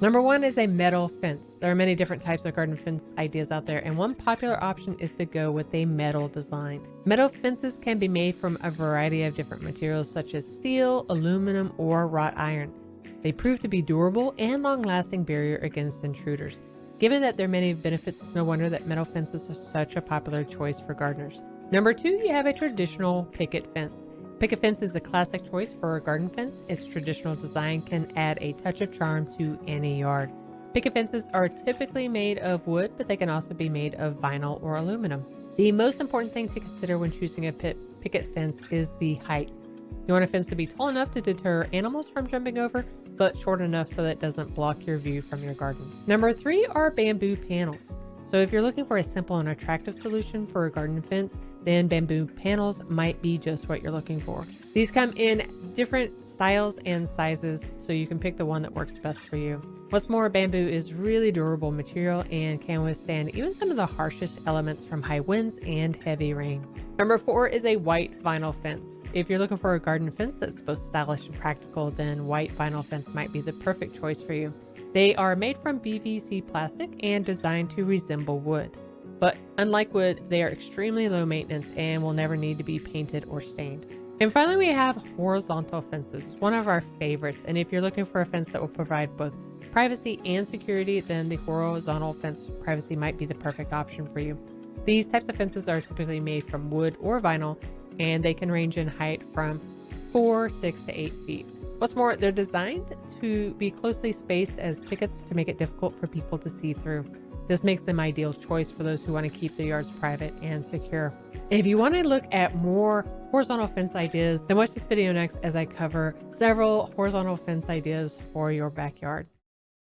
Number one is a metal fence. There are many different types of garden fence ideas out there, and one popular option is to go with a metal design. Metal fences can be made from a variety of different materials such as steel, aluminum, or wrought iron. They prove to be durable and long-lasting barrier against intruders. Given that there are many benefits, it's no wonder that metal fences are such a popular choice for gardeners. Number two, you have a traditional picket fence. Picket fence is a classic choice for a garden fence. Its traditional design can add a touch of charm to any yard. Picket fences are typically made of wood, but they can also be made of vinyl or aluminum. The most important thing to consider when choosing a picket fence is the height. You want a fence to be tall enough to deter animals from jumping over, but short enough so that it doesn't block your view from your garden. Number three are bamboo panels. So if you're looking for a simple and attractive solution for a garden fence, then bamboo panels might be just what you're looking for. These come in different styles and sizes, so you can pick the one that works best for you. What's more, bamboo is really durable material and can withstand even some of the harshest elements from high winds and heavy rain. Number four is a white vinyl fence. If you're looking for a garden fence that's both stylish and practical, then white vinyl fence might be the perfect choice for you. They are made from PVC plastic and designed to resemble wood. But unlike wood, they are extremely low maintenance and will never need to be painted or stained. And finally, we have horizontal fences, one of our favorites. And if you're looking for a fence that will provide both privacy and security, then the horizontal fence privacy might be the perfect option for you. These types of fences are typically made from wood or vinyl, and they can range in height from 4, 6 to 8 feet. What's more, they're designed to be closely spaced as pickets to make it difficult for people to see through. This makes them ideal choice for those who want to keep their yards private and secure. And if you want to look at more horizontal fence ideas, then watch this video next as I cover several horizontal fence ideas for your backyard.